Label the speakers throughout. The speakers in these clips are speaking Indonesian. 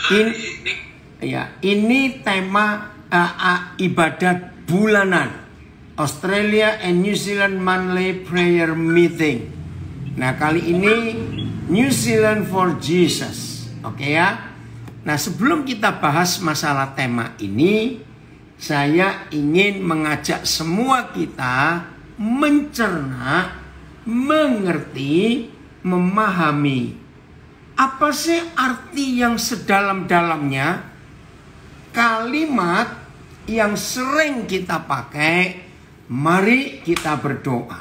Speaker 1: Ini tema ibadat bulanan Australia and New Zealand Monthly Prayer Meeting. Nah, kali ini New Zealand for Jesus. Oke ya. Nah, sebelum kita bahas masalah tema ini, saya ingin mengajak semua kita mencerna, mengerti, memahami apa sih arti yang sedalam-dalamnya kalimat yang sering kita pakai, mari kita berdoa.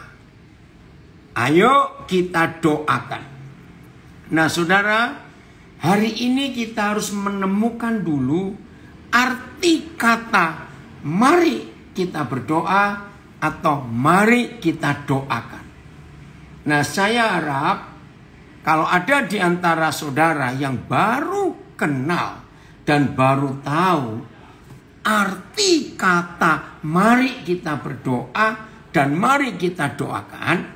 Speaker 1: Ayo kita doakan. Nah saudara, hari ini kita harus menemukan dulu arti kata mari kita berdoa atau mari kita doakan. Nah saya harap kalau ada di antara saudara yang baru kenal dan baru tahu arti kata mari kita berdoa dan mari kita doakan,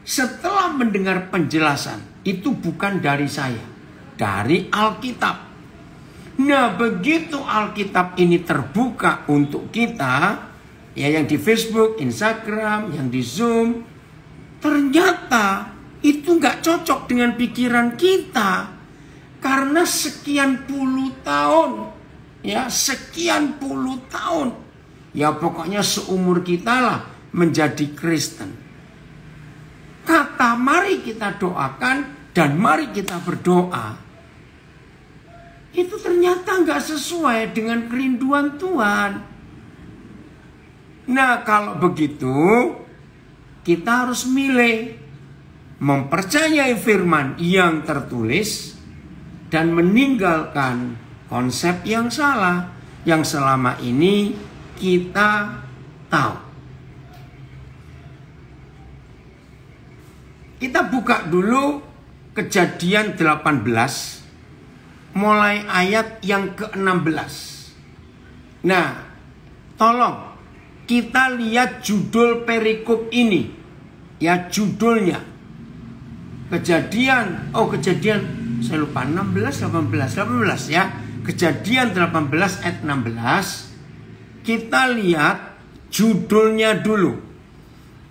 Speaker 1: setelah mendengar penjelasan, itu bukan dari saya, dari Alkitab. Nah, begitu Alkitab ini terbuka untuk kita, ya yang di Facebook, Instagram, yang di Zoom, ternyata itu nggak cocok dengan pikiran kita. Karena sekian puluh tahun, ya sekian puluh tahun, ya pokoknya seumur kita lah menjadi Kristen. Kata mari kita doakan dan mari kita berdoa, itu ternyata nggak sesuai dengan kerinduan Tuhan. Nah kalau begitu, kita harus milih mempercayai firman yang tertulis dan meninggalkan konsep yang salah yang selama ini kita tahu. Kita buka dulu Kejadian 18 mulai ayat yang ke-16. Nah, tolong kita lihat judul perikop ini. Ya, judulnya. Kejadian, saya lupa 18 ya. Kejadian 18 ayat 16. Kita lihat judulnya dulu.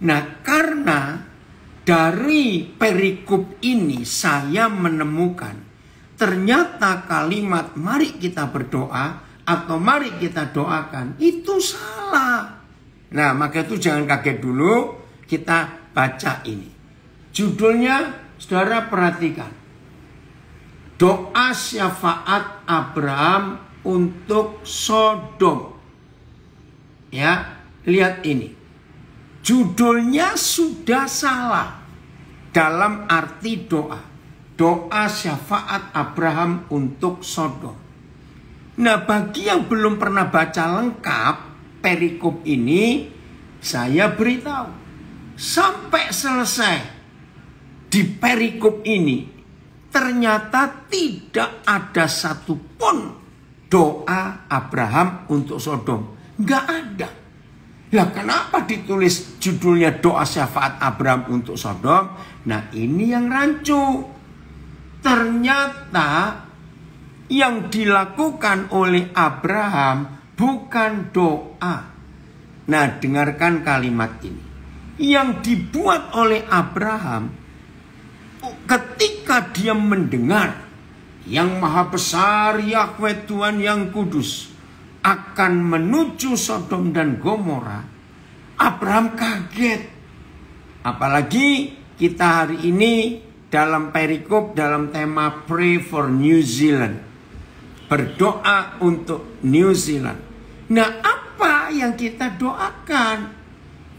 Speaker 1: Nah, karena dari perikop ini saya menemukan ternyata kalimat mari kita berdoa atau mari kita doakan itu salah. Nah, maka itu jangan kaget dulu, kita baca ini. Judulnya saudara perhatikan. Doa syafaat Abraham untuk Sodom. Ya, lihat ini. Judulnya sudah salah dalam arti doa. Doa syafaat Abraham untuk Sodom. Nah, bagi yang belum pernah baca lengkap perikop ini, saya beritahu. Sampai selesai di perikop ini, ternyata tidak ada satupun doa Abraham untuk Sodom. Nggak ada. Lah kenapa ditulis judulnya doa syafaat Abraham untuk Sodom? Nah ini yang rancu. Ternyata yang dilakukan oleh Abraham bukan doa. Nah dengarkan kalimat ini. Yang dibuat oleh Abraham ketika dia mendengar yang maha besar Yahweh Tuhan yang kudus akan menuju Sodom dan Gomora, Abraham kaget. Apalagi kita hari ini dalam perikop dalam tema Pray for New Zealand, berdoa untuk New Zealand. Nah apa yang kita doakan?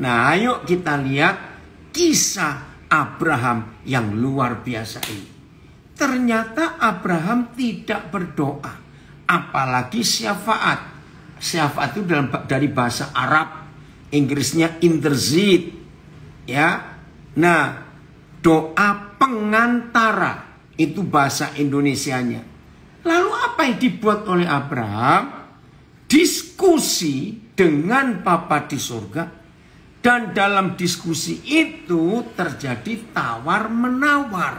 Speaker 1: Nah ayo kita lihat kisah Abraham yang luar biasa ini. Ternyata Abraham tidak berdoa, apalagi syafaat. Syafaat itu dari bahasa Arab, Inggrisnya intercede, ya. Nah, doa pengantara itu bahasa Indonesianya. Lalu apa yang dibuat oleh Abraham? Diskusi dengan Bapa di surga, dan dalam diskusi itu terjadi tawar menawar.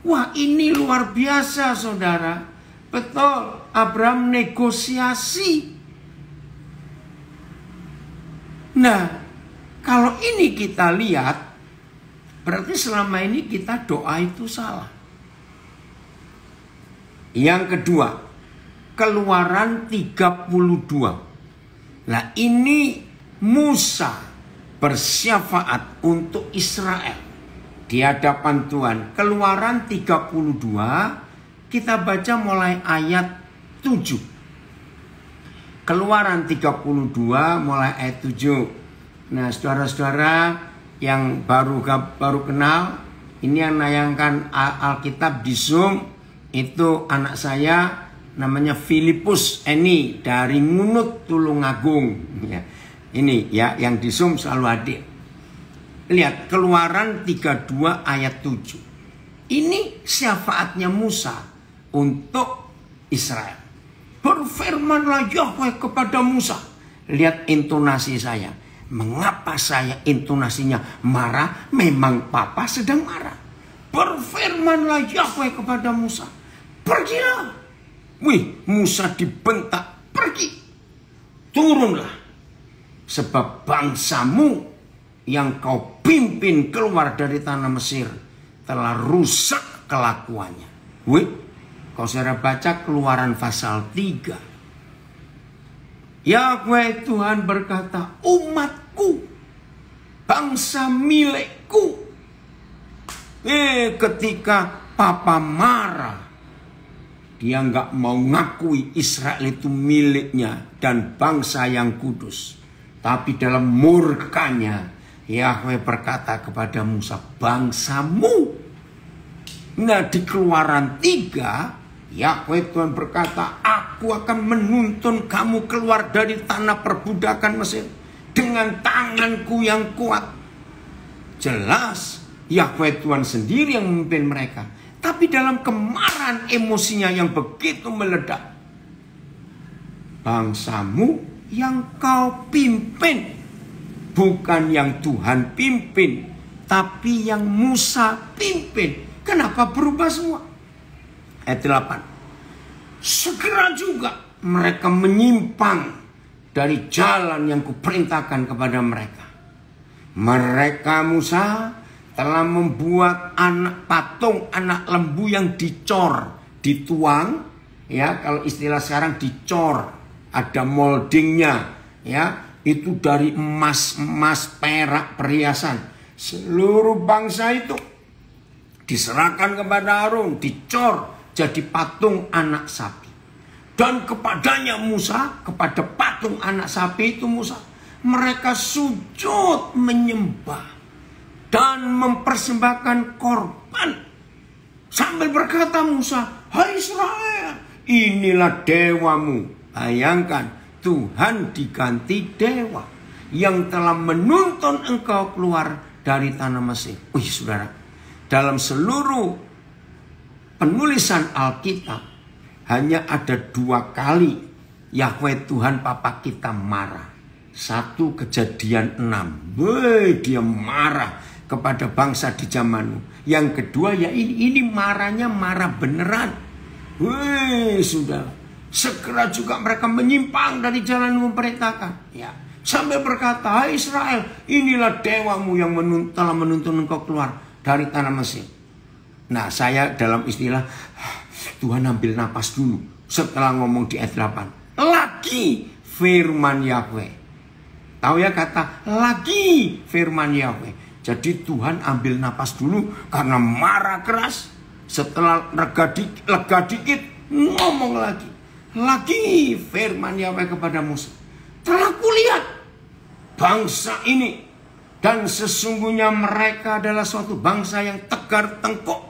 Speaker 1: Wah, ini luar biasa, saudara. Betul, Abraham negosiasi. Nah, kalau ini kita lihat, berarti selama ini kita doa itu salah. Yang kedua, Keluaran 32. Nah, ini Musa bersyafaat untuk Israel di hadapan Tuhan. Keluaran 32, kita baca mulai ayat 7. Keluaran 32 mulai ayat 7. Nah, saudara-saudara yang baru kenal, ini yang nayangkan Alkitab di Zoom, itu anak saya namanya Filipus Eni dari Ngunut Tulungagung. Ya. Ini ya yang di Zoom selalu hadir. Lihat Keluaran 32 ayat 7. Ini syafaatnya Musa untuk Israel. Berfirmanlah Yahweh kepada Musa. Lihat intonasi saya. Mengapa saya intonasinya marah? Memang Papa sedang marah. Berfirmanlah Yahweh kepada Musa. Pergilah. Wih, Musa dibentak, pergi, turunlah, sebab bangsamu yang kau pimpin keluar dari tanah Mesir telah rusak kelakuannya. Wih, kau saudara baca Keluaran pasal 3. Yahweh Tuhan berkata, umatku, bangsa milikku. Ketika Papa marah, dia nggak mau ngakui Israel itu miliknya dan bangsa yang kudus. Tapi dalam murkanya, Yahweh berkata kepada Musa, bangsamu. Nah, di Keluaran 3, Yahweh Tuhan berkata, aku akan menuntun kamu keluar dari tanah perbudakan Mesir dengan tanganku yang kuat. Jelas, Yahweh Tuhan sendiri yang memimpin mereka. Tapi dalam kemarahan emosinya yang begitu meledak, bangsamu yang kau pimpin, bukan yang Tuhan pimpin, tapi yang Musa pimpin. Kenapa berubah semua? Ayat 8. Segera juga mereka menyimpang dari jalan yang kuperintahkan kepada mereka. Mereka Musa telah membuat patung anak lembu yang dicor, dituang, ya kalau istilah sekarang dicor, ada moldingnya, ya itu dari emas, perak, perhiasan. Seluruh bangsa itu diserahkan kepada Harun, dicor jadi patung anak sapi. Dan kepadanya Musa, kepada patung anak sapi itu Musa, mereka sujud menyembah dan mempersembahkan korban. Sambil berkata Musa, hai Israel, inilah dewamu. Bayangkan, Tuhan diganti dewa yang telah menuntun engkau keluar dari tanah Mesir. Wih saudara, dalam seluruh penulisan Alkitab hanya ada 2 kali Yahweh Tuhan Papa kita marah. 1 Kejadian 6. Wih, dia marah kepada bangsa di zamanmu. Yang kedua ya ini marahnya marah beneran. Wih, sudah. Segera juga mereka menyimpang dari jalan memerintahkan. Ya, sambil berkata, hai Israel, inilah dewamu yang telah menuntun engkau keluar dari tanah Mesir. Nah, saya dalam istilah Tuhan ambil napas dulu setelah ngomong di ayat 8. Lagi firman Yahweh. Tahu ya kata lagi firman Yahweh. Jadi Tuhan ambil napas dulu karena marah keras. Setelah lega dikit, ngomong lagi. Lagi firman Yahweh kepada Musa. Telah kulihat bangsa ini, dan sesungguhnya mereka adalah suatu bangsa yang tegar tengkuk.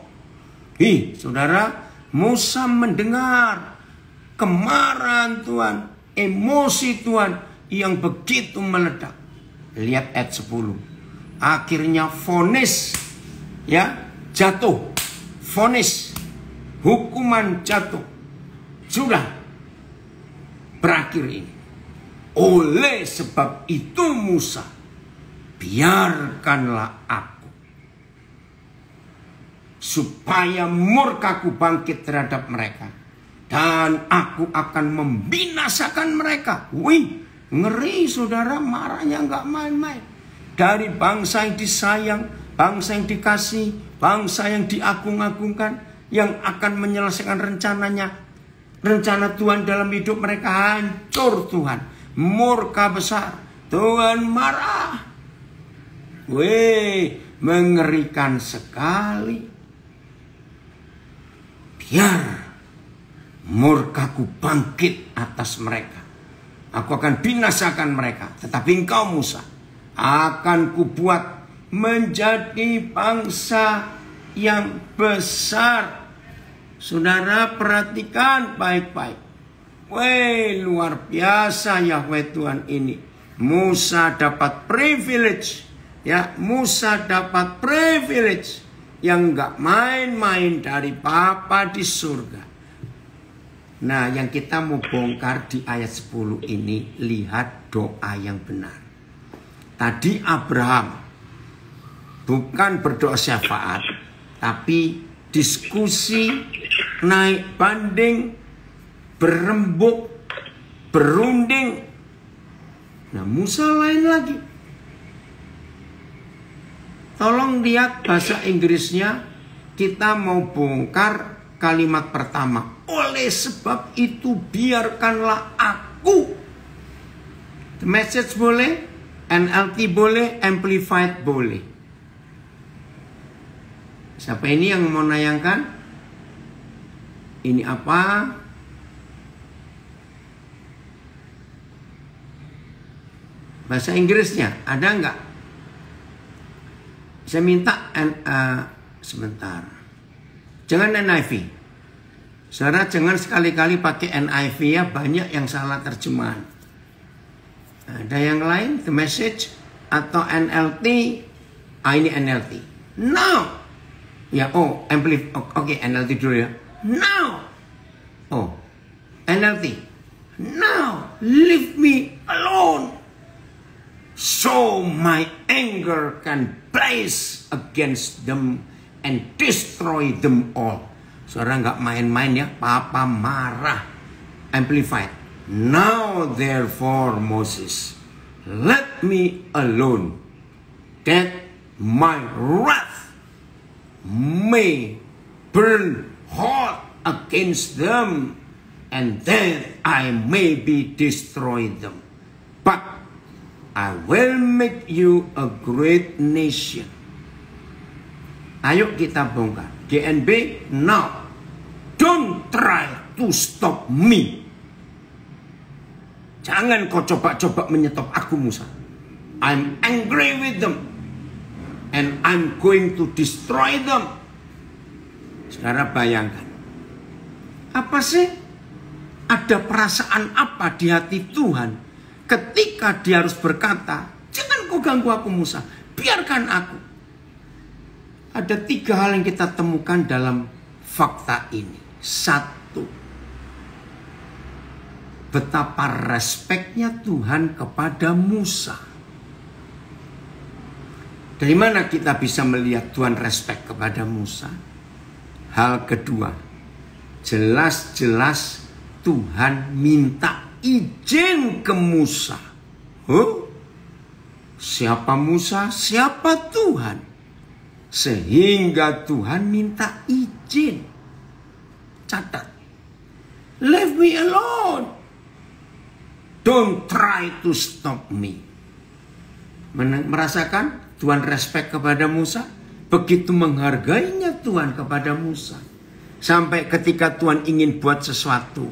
Speaker 1: Saudara, Musa mendengar kemarahan Tuhan, emosi Tuhan yang begitu meledak. Lihat ayat 10. Akhirnya vonis ya jatuh, vonis hukuman jatuh sudah berakhir ini. Oleh sebab itu Musa, biarkanlah aku supaya murkaku bangkit terhadap mereka dan aku akan membinasakan mereka. Wih, ngeri saudara, marahnya nggak main-main. Dari bangsa yang disayang, bangsa yang dikasih, bangsa yang diagung-agungkan, yang akan menyelesaikan rencananya. Rencana Tuhan dalam hidup mereka hancur Tuhan. Murka besar. Tuhan marah. Wih, mengerikan sekali. Biar murkaku bangkit atas mereka. Aku akan binasakan mereka. Tetapi engkau Musa, akan kubuat menjadi bangsa yang besar. Saudara perhatikan baik-baik. Wih, luar biasa Yahweh Tuhan ini. Musa dapat privilege. Ya, Musa dapat privilege yang gak main-main dari Bapa di surga. Nah, yang kita mau bongkar di ayat 10 ini, lihat doa yang benar. Tadi Abraham bukan berdoa syafaat, tapi diskusi, naik banding, berembuk, berunding. Nah, Musa lain lagi. Tolong lihat bahasa Inggrisnya, kita mau bongkar kalimat pertama. Oleh sebab itu biarkanlah aku. The Message boleh, NLT boleh, Amplified boleh. Siapa ini yang mau nayangkan? Ini apa? Bahasa Inggrisnya ada nggak? Saya minta sebentar. Jangan NIV. Saudara jangan sekali-kali pakai NIV ya, banyak yang salah terjemahan. Ada yang lain, The Message atau NLT? Ini NLT. Now. Ya, oke, NLT dulu ya. Now. NLT. Now, leave me alone. So my anger can blaze against them and destroy them all. Saudara nggak main-main ya, Papa marah. Amplified. Now therefore Moses, let me alone, that my wrath may burn hot against them, and that I may be destroy them. But I will make you a great nation. Ayo kita bongkar. GNB, now. Don't try to stop me. Jangan kau coba-coba menyetop aku Musa. I'm angry with them. And I'm going to destroy them. Saudara bayangkan. Apa sih? Ada perasaan apa di hati Tuhan ketika dia harus berkata, jangan kau ganggu aku Musa. Biarkan aku. Ada 3 hal yang kita temukan dalam fakta ini. 1. Betapa respeknya Tuhan kepada Musa. Dari mana kita bisa melihat Tuhan respek kepada Musa? Hal kedua, jelas-jelas Tuhan minta izin ke Musa. Siapa Musa? Siapa Tuhan? Sehingga Tuhan minta izin. Catat. Leave me alone. Don't try to stop me. Merasakan Tuhan respect kepada Musa? Begitu menghargainya Tuhan kepada Musa. Sampai ketika Tuhan ingin buat sesuatu,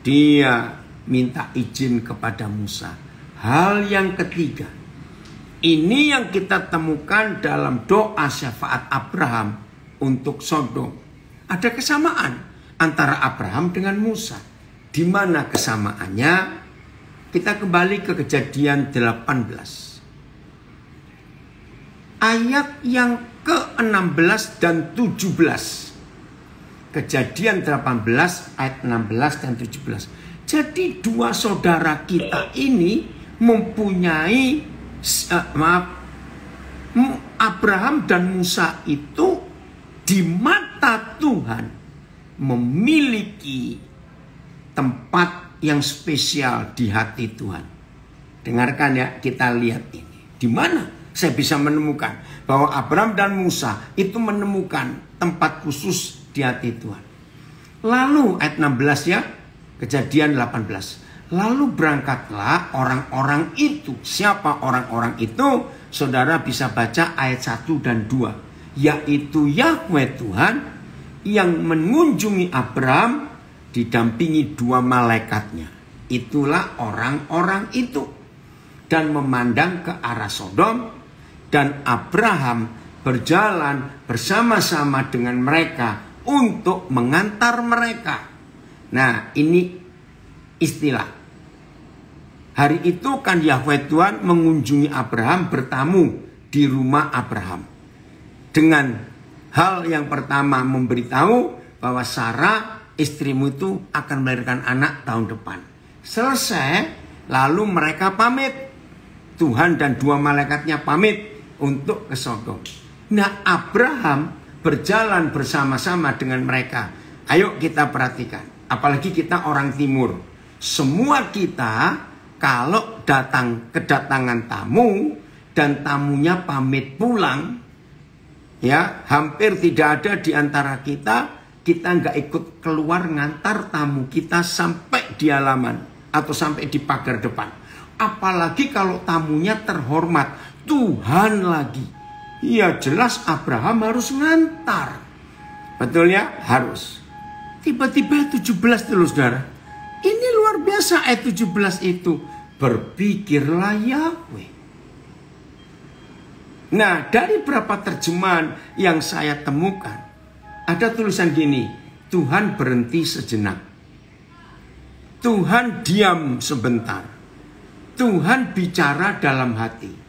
Speaker 1: dia minta izin kepada Musa. Hal yang ketiga, ini yang kita temukan dalam doa syafaat Abraham untuk Sodom. Ada kesamaan antara Abraham dengan Musa. Di mana kesamaannya? Kita kembali ke Kejadian 18. Ayat yang ke-16 dan 17. Kejadian 18 ayat 16 dan 17. Jadi 2 saudara kita ini mempunyai Abraham dan Musa itu di mata Tuhan memiliki tempat yang spesial di hati Tuhan. Dengarkan ya, kita lihat ini. Di mana saya bisa menemukan bahwa Abraham dan Musa itu menemukan tempat khusus di hati Tuhan. Lalu ayat 16 ya, Kejadian 18. Lalu berangkatlah orang-orang itu. Siapa orang-orang itu? Saudara bisa baca ayat 1 dan 2. Yaitu Yahweh Tuhan yang mengunjungi Abraham didampingi 2 malaikatnya. Itulah orang-orang itu. Dan memandang ke arah Sodom. Dan Abraham berjalan bersama-sama dengan mereka untuk mengantar mereka. Nah, ini istilah. Hari itu kan Yahweh Tuhan mengunjungi Abraham, bertamu di rumah Abraham. Dengan hal yang pertama memberitahu bahwa Sarah istrimu itu akan melahirkan anak tahun depan. Selesai, lalu mereka pamit. Tuhan dan 2 malaikatnya pamit untuk ke Sodom. Nah, Abraham berjalan bersama-sama dengan mereka. Ayo kita perhatikan. Apalagi kita orang timur. Semua kita kalau kedatangan tamu dan tamunya pamit pulang, ya hampir tidak ada di antara kita nggak ikut keluar ngantar tamu kita sampai di halaman atau sampai di pagar depan. Apalagi kalau tamunya terhormat, Tuhan lagi. Ya jelas Abraham harus ngantar. Betul ya? Harus. Tiba-tiba 17 dulu saudara. Ini luar biasa ayat 17 itu. Berpikirlah Yahweh. Nah, dari berapa terjemahan yang saya temukan, ada tulisan gini, Tuhan berhenti sejenak. Tuhan diam sebentar. Tuhan bicara dalam hati.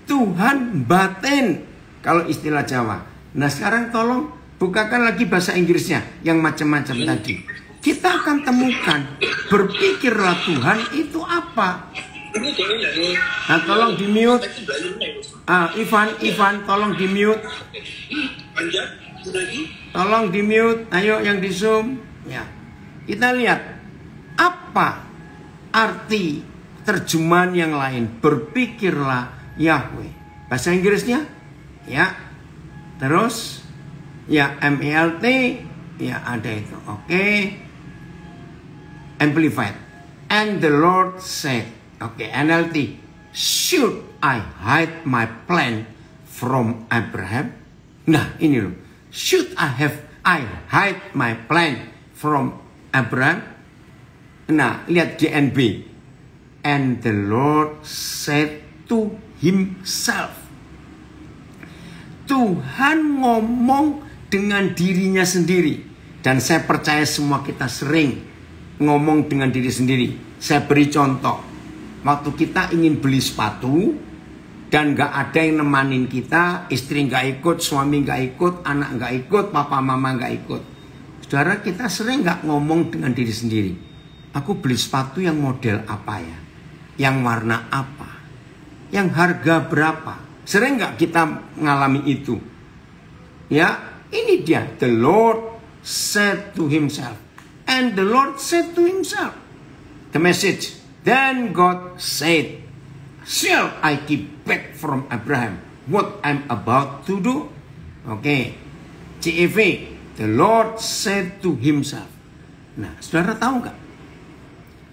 Speaker 1: Tuhan batin, kalau istilah Jawa. Nah, sekarang tolong bukakan lagi bahasa Inggrisnya yang macam-macam tadi. Kita akan temukan berpikirlah Tuhan itu apa. Nah, tolong di mute. Ivan, tolong di mute. Tolong di mute. Ayo yang di zoom. Ya, kita lihat apa arti terjemahan yang lain. Berpikirlah Yahweh. Bahasa Inggrisnya, ya. Terus, ya MELT, ya ada itu. Oke. Amplified. And the Lord said, oke, NLT, should I hide my plan from Abraham? Nah, ini loh. Should I hide my plan from Abraham? Nah, lihat GNB. And the Lord said to himself. Tuhan ngomong dengan dirinya sendiri. Dan saya percaya semua kita sering ngomong dengan diri sendiri. Saya beri contoh. Waktu kita ingin beli sepatu dan gak ada yang nemanin kita, istri gak ikut, suami gak ikut, anak gak ikut, papa mama gak ikut. Saudara, kita sering gak ngomong dengan diri sendiri. Aku beli sepatu yang model apa ya? Yang warna apa? Yang harga berapa? Sering gak kita ngalami itu? Ya, ini dia. The Lord said to himself. And the Lord said to himself. The message. Then God said, shall I keep back from Abraham what I'm about to do? Oke. CEV. The Lord said to himself. Nah, saudara tahu gak?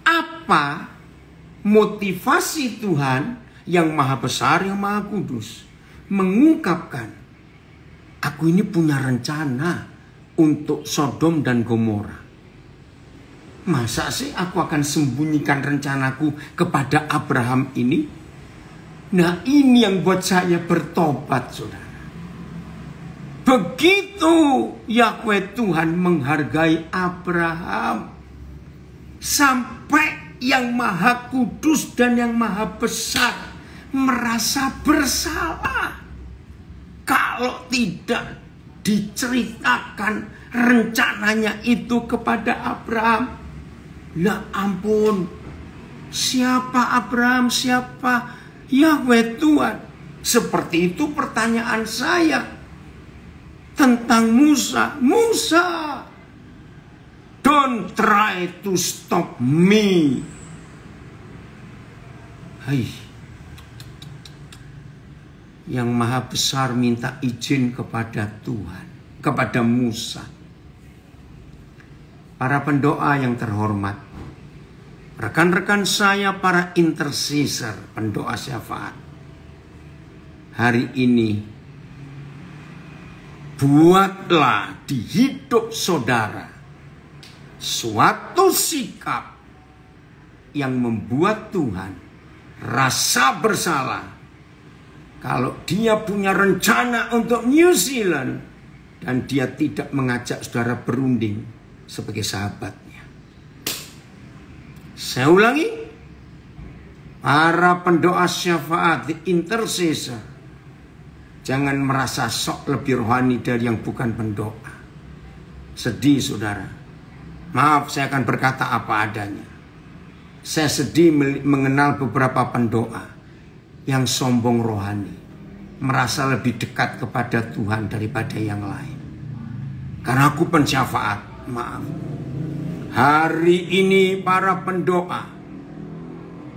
Speaker 1: Apa motivasi Tuhan yang maha besar, yang maha kudus mengungkapkan, aku ini punya rencana untuk Sodom dan Gomora. Masa sih aku akan sembunyikan rencanaku kepada Abraham ini? Nah, ini yang buat saya bertobat, saudara. Begitu Yahweh Tuhan menghargai Abraham, sampai yang maha kudus dan yang maha besar merasa bersalah kalau tidak diceritakan rencananya itu kepada Abraham. Ya ampun, siapa Abraham, siapa Yahweh Tuhan? Seperti itu pertanyaan saya tentang Musa. Musa, do Don't try to stop me. Hai. Yang Maha Besar minta izin kepada Tuhan, kepada Musa. Para pendoa yang terhormat, rekan-rekan saya para intercessor, pendoa syafaat. Hari ini, buatlah di hidup saudara suatu sikap yang membuat Tuhan rasa bersalah. Kalau dia punya rencana untuk New Zealand dan dia tidak mengajak saudara berunding sebagai sahabatnya. Saya ulangi, para pendoa syafaat, the intercessor, jangan merasa sok lebih rohani dari yang bukan pendoa. Sedih saudara. Maaf, saya akan berkata apa adanya. Saya sedih mengenal beberapa pendoa yang sombong rohani, merasa lebih dekat kepada Tuhan daripada yang lain. Karena aku pensyafaat, maaf. Hari ini para pendoa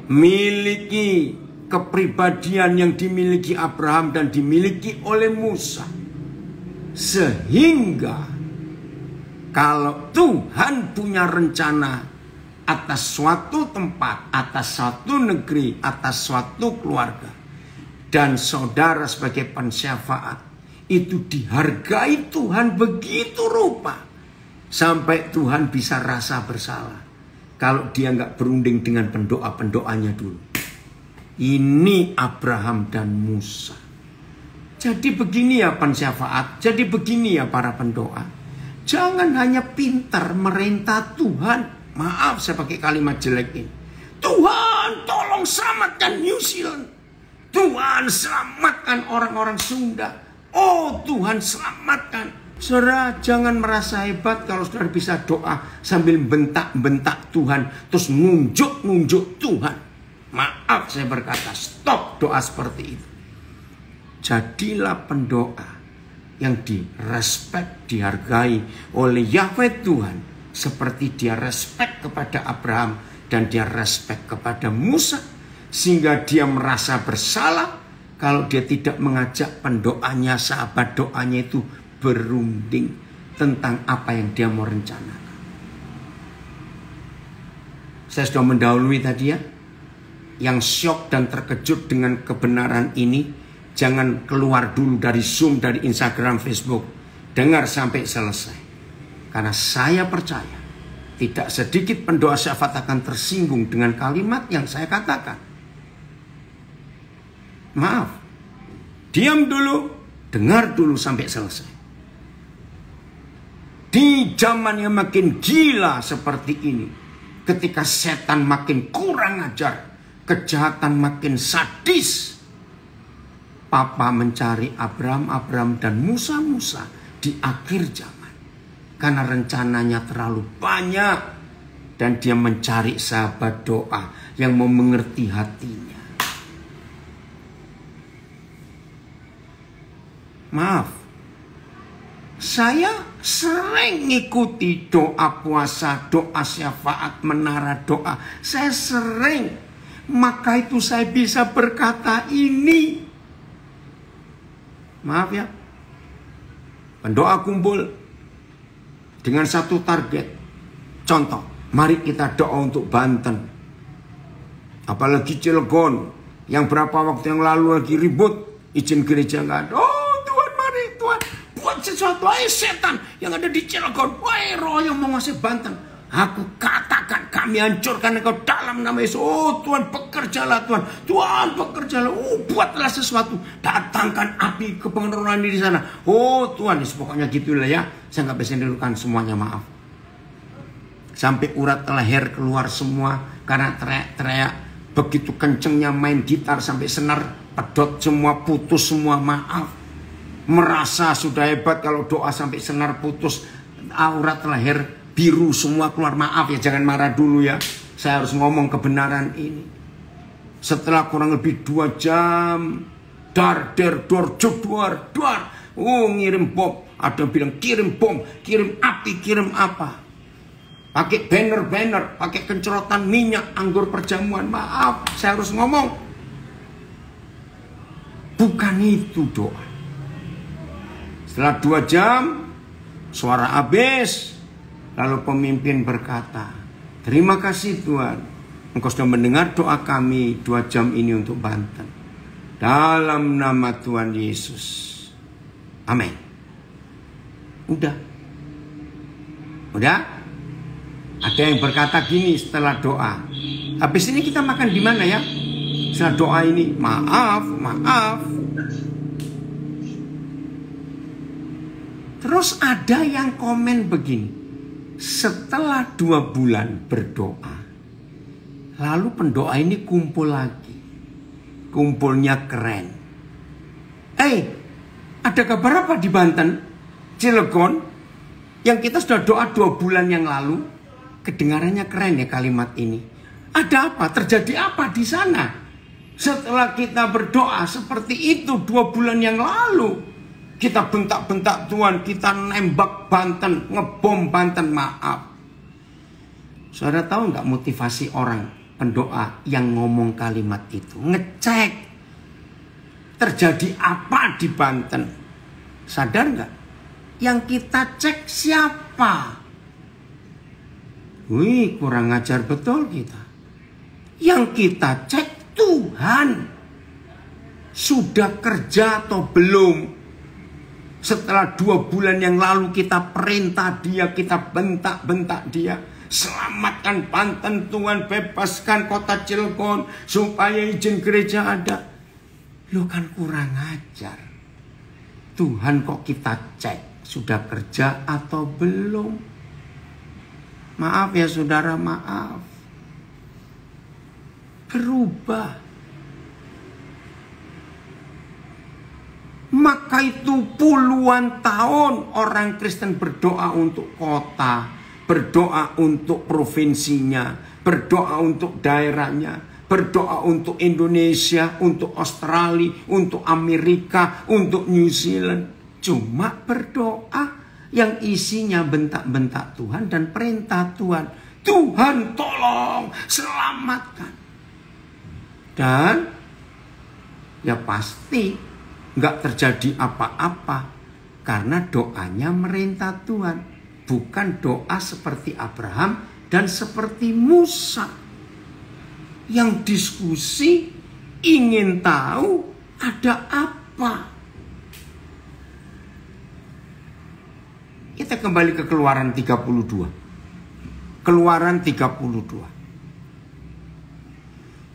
Speaker 1: miliki kepribadian yang dimiliki Abraham dan dimiliki oleh Musa. Sehingga kalau Tuhan punya rencana atas suatu tempat, atas suatu negeri, atas suatu keluarga, dan saudara sebagai pensyafaat, itu dihargai Tuhan begitu rupa, sampai Tuhan bisa rasa bersalah kalau dia nggak berunding dengan pendoa-pendoanya dulu. Ini Abraham dan Musa. Jadi begini ya pensyafaat, jadi begini ya para pendoa. Jangan hanya pintar merintah Tuhan. Maaf saya pakai kalimat jelek ini. Tuhan tolong selamatkan New Zealand. Tuhan selamatkan orang-orang Sunda. Oh Tuhan selamatkan. Saudara jangan merasa hebat kalau saudara bisa doa sambil bentak-bentak Tuhan. Terus nunjuk-nunjuk Tuhan. Maaf saya berkata, stop doa seperti itu. Jadilah pendoa yang direspek, dihargai oleh Yahweh Tuhan. Seperti dia respek kepada Abraham dan dia respek kepada Musa. Sehingga dia merasa bersalah kalau dia tidak mengajak pendoanya, sahabat doanya itu berunding tentang apa yang dia mau rencanakan. Saya sudah mendahului tadi ya. Yang syok dan terkejut dengan kebenaran ini, jangan keluar dulu dari Zoom, dari Instagram, Facebook. Dengar sampai selesai. Karena saya percaya tidak sedikit pendoa syafaat akan tersinggung dengan kalimat yang saya katakan. Maaf, diam dulu, dengar dulu sampai selesai. Di zaman yang makin gila seperti ini, ketika setan makin kurang ajar, kejahatan makin sadis, Papa mencari Abraham dan Musa di akhir zaman. Karena rencananya terlalu banyak. Dan dia mencari sahabat doa yang mau mengerti hatinya. Maaf. Saya sering ngikuti doa puasa, doa syafaat, menara doa. Saya sering. Maka itu saya bisa berkata ini. Maaf ya. Pendoa kumpul dengan satu target. Contoh, mari kita doa untuk Banten. Apalagi Cilegon, yang berapa waktu yang lalu lagi ribut, izin gereja nggak ada. Oh Tuhan, mari Tuhan buat sesuatu. Wahai setan yang ada di Cilegon, wahai roh yang mau ngasih Banten, aku katakan kami hancurkan engkau dalam nama Yesus. Oh Tuhan, bekerjalah Tuhan. Tuhan bekerjalah. Oh buatlah sesuatu. Datangkan api kepengenalan di sana. Oh Tuhan, pokoknya gitulah ya. Saya nggak bisa nirukan semuanya, maaf. Sampai urat leher keluar semua karena teriak-teriak. Begitu kencengnya main gitar sampai senar pedot semua, putus semua, maaf. Merasa sudah hebat kalau doa sampai senar putus, urat leher biru semua keluar, maaf ya, jangan marah dulu ya. Saya harus ngomong kebenaran ini. Setelah kurang lebih 2 jam, dar, oh ngirim bom. Ada yang bilang kirim bom, kirim api, kirim apa. pakai banner-banner, pakai kencrotan minyak anggur perjamuan. Maaf, saya harus ngomong. Bukan itu doa. Setelah 2 jam, suara habis. Lalu pemimpin berkata, terima kasih Tuhan, Engkau sudah mendengar doa kami 2 jam ini untuk Banten. Dalam nama Tuhan Yesus. Amin. Udah. Ada yang berkata gini setelah doa. Habis ini kita makan di mana ya? Setelah doa ini, maaf. Terus ada yang komen begini. Setelah 2 bulan berdoa, lalu pendoa ini kumpul lagi. Kumpulnya keren. Ada kabar apa di Banten, Cilegon, yang kita sudah doa 2 bulan yang lalu? Kedengarannya keren ya kalimat ini. Ada apa? Terjadi apa di sana? Setelah kita berdoa seperti itu 2 bulan yang lalu, kita bentak-bentak Tuhan, kita nembak Banten, ngebom Banten, maaf. Saudara tahu nggak motivasi orang pendoa yang ngomong kalimat itu? Ngecek terjadi apa di Banten. Sadar nggak? Yang kita cek siapa? Wih, kurang ajar betul kita. Yang kita cek Tuhan. Sudah kerja atau belum? Setelah 2 bulan yang lalu kita perintah dia, kita bentak-bentak dia. Selamatkan Banten Tuhan, bebaskan kota Cilegon supaya izin gereja ada. Lu kan kurang ajar. Tuhan kok kita cek sudah kerja atau belum? Maaf ya saudara, maaf. Berubah. Maka itu puluhan tahun orang Kristen berdoa untuk kota, berdoa untuk provinsinya, berdoa untuk daerahnya, berdoa untuk Indonesia, untuk Australia, untuk Amerika, untuk New Zealand. Cuma berdoa yang isinya bentak-bentak Tuhan dan perintah Tuhan. Tuhan tolong, selamatkan. Dan ya pasti nggak terjadi apa-apa karena doanya merintah Tuhan, bukan doa seperti Abraham dan seperti Musa yang diskusi ingin tahu ada apa. Kita kembali ke Keluaran 32. Keluaran 32.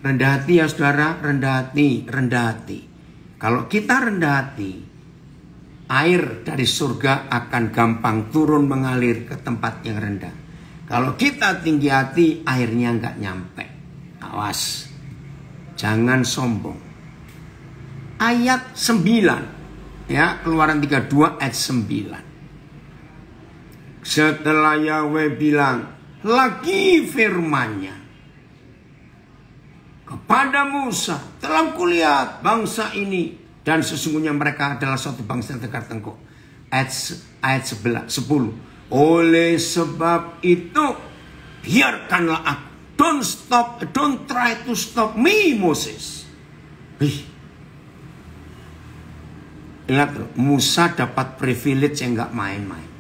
Speaker 1: Rendah hati ya saudara, rendah hati. Kalau kita rendah hati, air dari surga akan gampang turun mengalir ke tempat yang rendah. Kalau kita tinggi hati, airnya nggak nyampe. Awas, jangan sombong. Ayat 9, ya, Keluaran 32 ayat 9. Setelah Yahweh bilang, lagi firman-Nya kepada Musa, telah kulihat bangsa ini dan sesungguhnya mereka adalah suatu bangsa yang tegak tengkuk. Ayat 10. Oleh sebab itu biarkanlah aku. Don't try to stop me, Moses. Ingat, Musa dapat privilege yang gak main-main.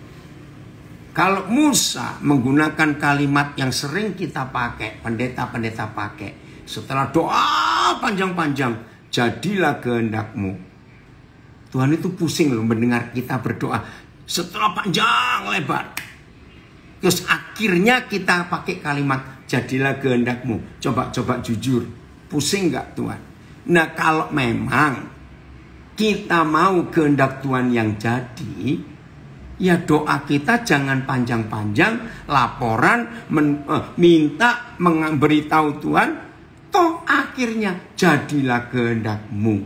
Speaker 1: Kalau Musa menggunakan kalimat yang sering kita pakai, pendeta-pendeta pakai, setelah doa panjang-panjang, jadilah kehendak-Mu. Tuhan itu pusing loh mendengar kita berdoa setelah panjang lebar. Terus akhirnya kita pakai kalimat jadilah kehendak-Mu. Coba jujur, pusing gak Tuhan? Nah kalau memang kita mau kehendak Tuhan yang jadi, ya doa kita jangan panjang-panjang, laporan, minta, memberitahu Tuhan. Toh akhirnya jadilah kehendak-Mu.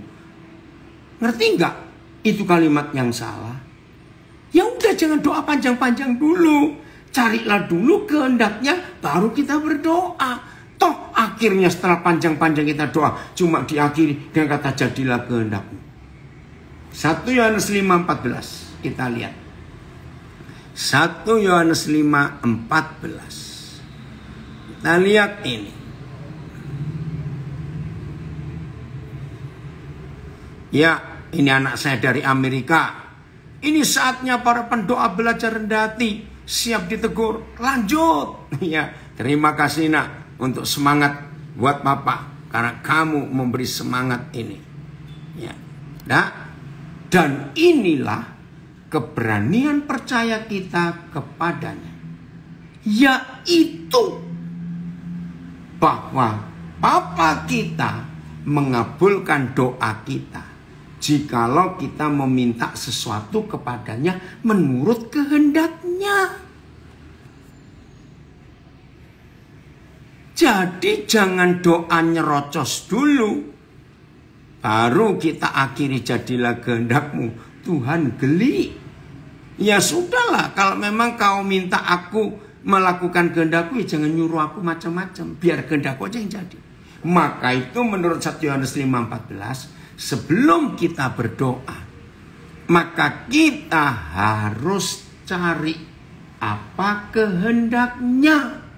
Speaker 1: Ngerti nggak? Itu kalimat yang salah. Ya udah, jangan doa panjang-panjang dulu. Carilah dulu kehendaknya, baru kita berdoa. Toh akhirnya setelah panjang-panjang kita doa, cuma diakhiri dengan kata jadilah kehendak-Mu. 1 Yohanes 5:14 kita lihat. 1 Yohanes 5:14. Kita lihat ini. Ya, ini anak saya dari Amerika. Ini saatnya para pendoa belajar rendah hati. Siap ditegur, lanjut. Ya, terima kasih nak untuk semangat buat Papa. Karena kamu memberi semangat ini. Ya. Nah, dan inilah keberanian percaya kita kepadanya. Yaitu bahwa Bapa kita mengabulkan doa kita jikalau kita meminta sesuatu kepadanya menurut kehendaknya. Jadi jangan doa nyerocos dulu, baru kita akhiri jadilah kehendakmu. Tuhan geli. Ya sudahlah, kalau memang kau minta aku melakukan kehendakku, ya jangan nyuruh aku macam-macam. Biar kehendakku aja yang jadi. Maka itu menurut 1 Yohanes 5:14, sebelum kita berdoa, maka kita harus cari apa kehendaknya.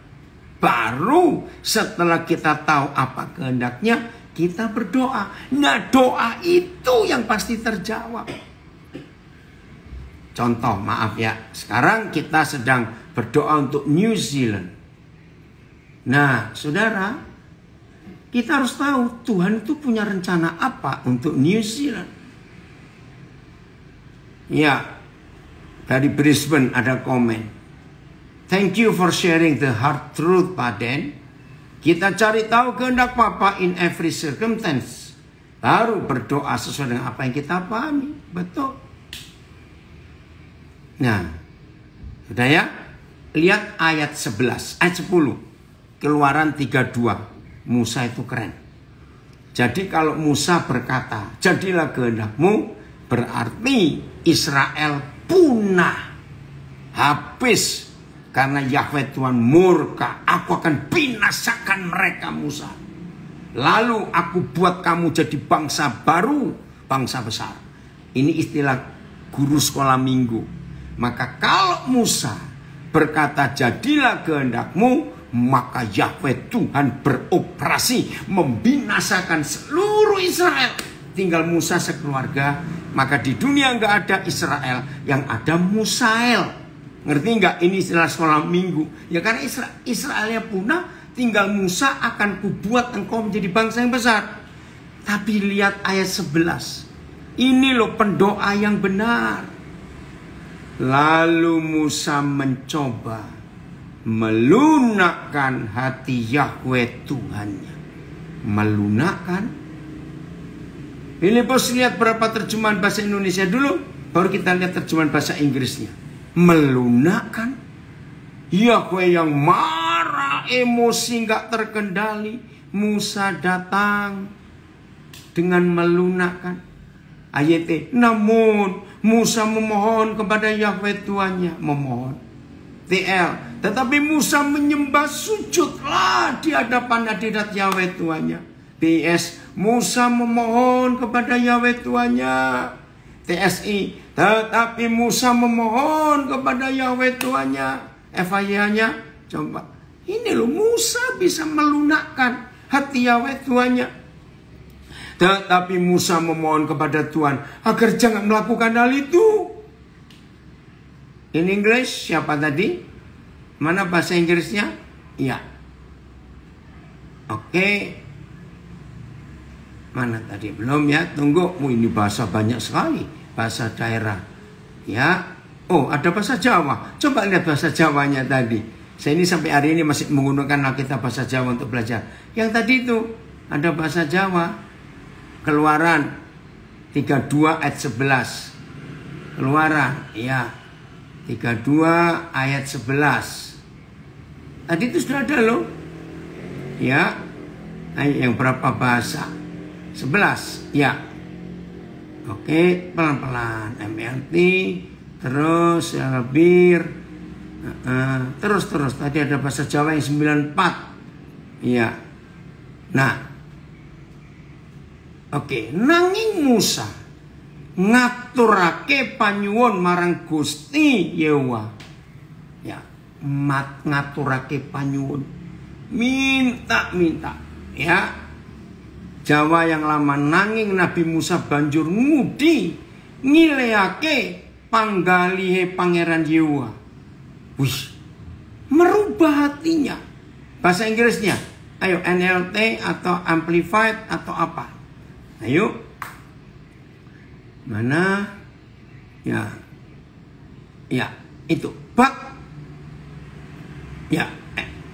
Speaker 1: Baru setelah kita tahu apa kehendaknya, kita berdoa. Nah, doa itu yang pasti terjawab. Contoh, maaf ya, sekarang kita sedang berdoa untuk New Zealand. Nah, saudara, kita harus tahu Tuhan itu punya rencana apa untuk New Zealand. Ya, dari Brisbane ada komen. Thank you for sharing the hard truth, Pak Den. Kita cari tahu kehendak Papa in every circumstance. Baru berdoa sesuai dengan apa yang kita pahami. Betul. Nah, sudah ya? Lihat ayat 11, ayat 10. Keluaran 32. Musa itu keren. Jadi kalau Musa berkata, jadilah kehendakmu, berarti Israel punah. Habis. Karena Yahweh Tuhan murka, aku akan binasakan mereka Musa. Lalu aku buat kamu jadi bangsa baru, bangsa besar. Ini istilah guru sekolah minggu. Maka kalau Musa berkata jadilah kehendakmu, maka Yahweh Tuhan beroperasi membinasakan seluruh Israel. Tinggal Musa sekeluarga, maka di dunia nggak ada Israel, yang ada Musael. Ngerti nggak? Ini istilah sekolah minggu. Ya karena Israelnya punah, tinggal Musa akan kubuat engkau menjadi bangsa yang besar. Tapi lihat ayat 11. Ini loh pendoa yang benar. Lalu Musa mencoba melunakkan hati Yahweh Tuhannya. Melunakkan. Ini bos, lihat berapa terjemahan bahasa Indonesia dulu, baru kita lihat terjemahan bahasa Inggrisnya. Melunakkan. Yahweh yang marah, emosi gak terkendali. Musa datang dengan melunakkan. Ayat namun Musa memohon kepada Yahweh Tuhannya. Memohon. TL. Tetapi Musa menyembah, sujudlah di hadapan hadirat Yahweh Tuhannya. PS. Musa memohon kepada Yahweh Tuhannya. TSI. Tetapi Musa memohon kepada Yahweh Tuhannya. FIA-nya. Coba. Ini loh, Musa bisa melunakkan hati Yahweh Tuhannya. Tetapi Musa memohon kepada Tuhan agar jangan melakukan hal itu. In English, siapa tadi? Mana bahasa Inggrisnya? Iya. Oke. Mana tadi? Belum ya? Tunggu. Ini bahasa banyak sekali. Bahasa daerah. Ya. Oh, ada bahasa Jawa. Coba lihat bahasa Jawanya tadi. Saya ini sampai hari ini masih menggunakan Alkitab bahasa Jawa untuk belajar. Yang tadi itu ada bahasa Jawa. Keluaran 32 ayat 11. Keluaran, ya. 32 ayat 11. Tadi itu sudah ada loh. Ya. Yang berapa bahasa? 11. Ya. Oke, pelan-pelan. MLT. Terus bir. Terus. Tadi ada bahasa Jawa yang 94. Ya. Nah. Oke. Nanging Musa ngaturake panyuwun marang Gusti Yewa Ya, ngaturake panyuwun. Minta. Ya. Jawa yang lama nanging Nabi Musa banjur ngudi ngilehake panggalihe Pangeran Yehuwa. Wih, merubah hatinya. Bahasa Inggrisnya, ayo NLT atau Amplified atau apa? Ayo. Mana? Ya, itu.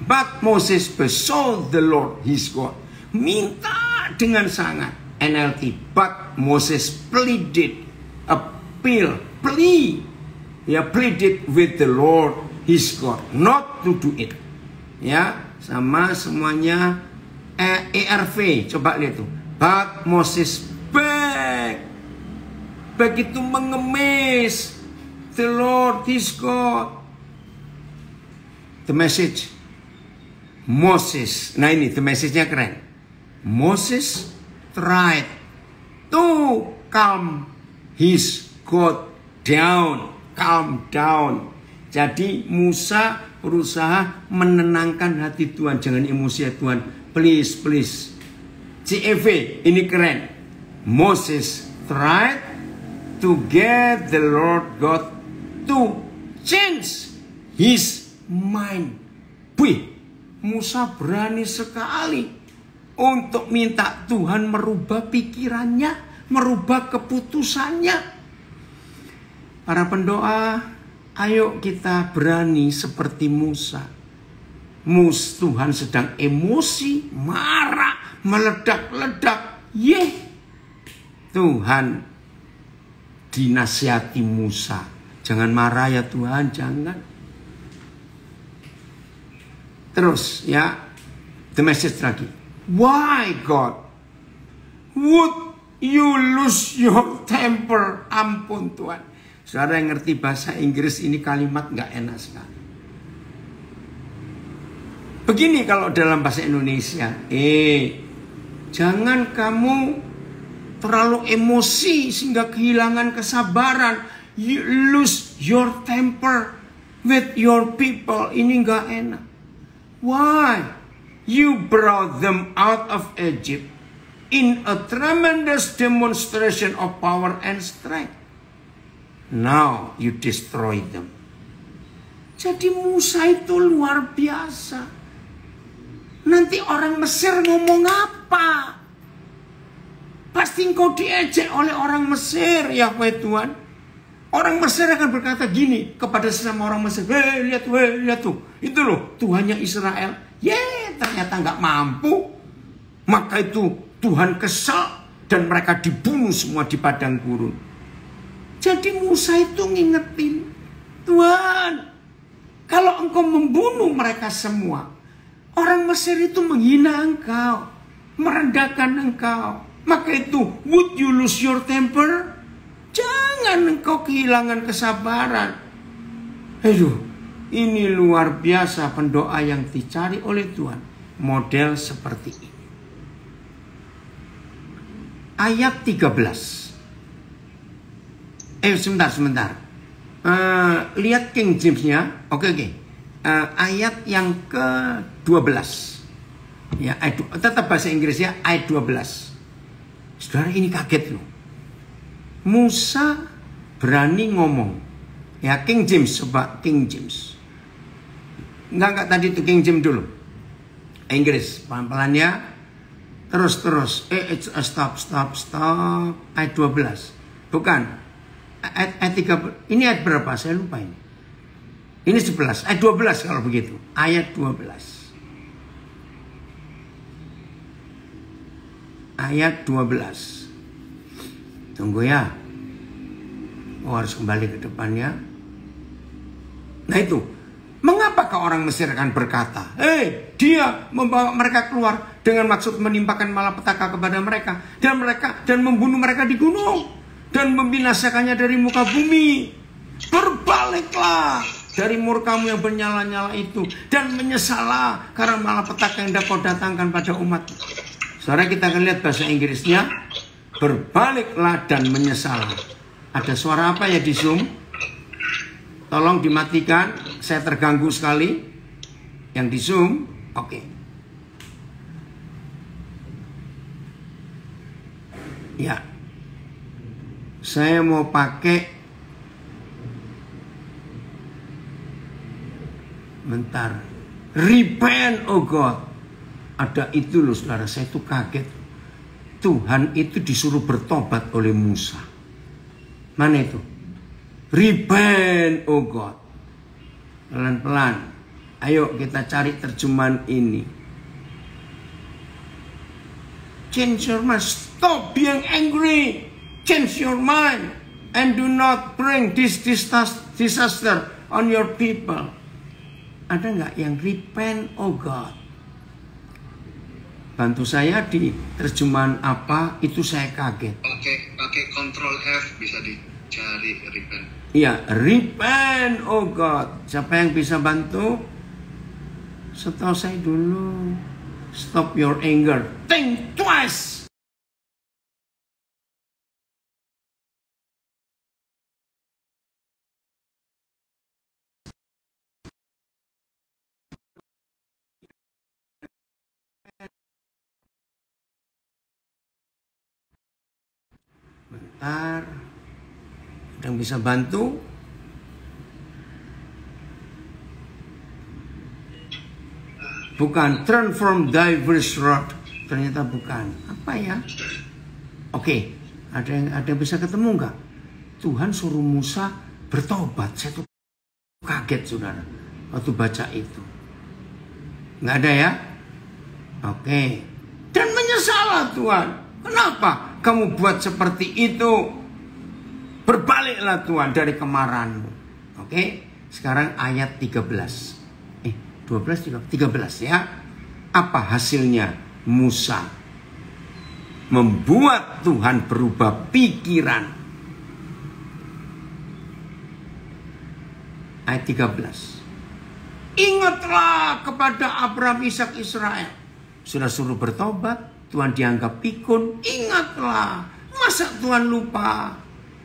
Speaker 1: But Moses besought the Lord his God. Minta dengan sangat. NLT. But Moses pleaded with the Lord his God not to do it. Ya, sama semuanya ERV. Coba lihat tuh. But Moses begitu mengemis the Lord his God. The Message. Moses. Nah ini the message-nya keren. Moses tried to calm his God down. Calm down. Jadi Musa berusaha menenangkan hati Tuhan. Jangan emosi ya Tuhan. Please. CEV ini keren. Moses tried to get the Lord God to change his mind. Wih, Musa berani sekali untuk minta Tuhan merubah pikirannya, merubah keputusannya. Para pendoa, ayo kita berani seperti Musa. Tuhan sedang emosi, marah, meledak-ledak. Tuhan dinasihati Musa. Jangan marah ya Tuhan, jangan. Terus ya, the message lagi. Why God would you lose your temper? Ampun Tuhan. Saudara yang ngerti bahasa Inggris ini kalimat gak enak sekali. Begini kalau dalam bahasa Indonesia. Jangan kamu terlalu emosi sehingga kehilangan kesabaran. You lose your temper with your people. Ini gak enak. Why? You brought them out of Egypt in a tremendous demonstration of power and strength. Now you destroy them. Jadi Musa itu luar biasa. Nanti orang Mesir ngomong apa? Pasti engkau diejek oleh orang Mesir, Yahweh Tuhan. Orang Mesir akan berkata gini kepada sesama orang Mesir. Lihat tuh. Itu loh Tuhannya Israel. Ternyata nggak mampu. Maka itu Tuhan kesal dan mereka dibunuh semua di padang gurun. Jadi Musa itu ngingetin, Tuhan, kalau engkau membunuh mereka semua, orang Mesir itu menghina engkau, merendahkan engkau. Maka itu, would you lose your temper? Jangan engkau kehilangan kesabaran. Ini luar biasa pendoa yang dicari oleh Tuhan. Model seperti ini. Ayat 13. Sebentar. Lihat King James-nya. Oke. Ayat yang ke-12. Ya, tetap bahasa Inggrisnya ayat 12. Saudara ini kaget loh. Musa berani ngomong. Ya, King James, coba King James. Enggak tadi itu King James dulu. Inggris, pelan-pelan ya. Terus. Stop. Ayat 12. Bukan. Ayat 13. Ini ayat berapa? Saya lupa ini. Ini 11. Ayat 12 kalau begitu. Ayat 12. Ayat 12. Tunggu ya. Harus kembali ke depannya. Nah itu. Mengapakah orang Mesir akan berkata, dia membawa mereka keluar dengan maksud menimpakan malapetaka kepada mereka dan membunuh mereka di gunung dan membinasakannya dari muka bumi. Berbaliklah dari murkamu yang bernyala-nyala itu dan menyesallah karena malapetaka yang kau datangkan pada umat. Saudara, kita akan lihat bahasa Inggrisnya. Berbaliklah dan menyesallah. Ada suara apa ya di Zoom? Tolong dimatikan, saya terganggu sekali. Yang di Zoom, oke. Ya, saya mau pakai. Bentar. Repent, oh God. Ada itu loh saudara, saya tuh kaget. Tuhan itu disuruh bertobat oleh Musa. Mana itu? Repent, oh God. Pelan-pelan. Ayo kita cari terjemahan ini. Change your mind. Stop being angry. Change your mind. And do not bring this disaster on your people. Ada nggak yang repent, oh God? Bantu saya di terjemahan apa, itu saya kaget.
Speaker 2: Pakai Ctrl F bisa dicari repent.
Speaker 1: Iya, repent, oh God. Siapa yang bisa bantu? Setahu saya dulu. Stop your anger. Think twice. Bentar. Ada yang bisa bantu? Bukan, turn from diverse road. Ternyata bukan. Apa ya? Oke, ada yang bisa ketemu nggak? Tuhan suruh Musa bertobat. Saya tuh kaget saudara waktu baca itu. Nggak ada ya? Oke. Dan menyesalah Tuhan. Kenapa kamu buat seperti itu? Berbaliklah Tuhan dari kemarahanmu. Oke. Sekarang ayat 13. 13 ya. Apa hasilnya Musa? Membuat Tuhan berubah pikiran. Ayat 13. Ingatlah kepada Abraham, Ishak, Israel. Sudah suruh bertobat, Tuhan dianggap pikun. Ingatlah. Masa Tuhan lupa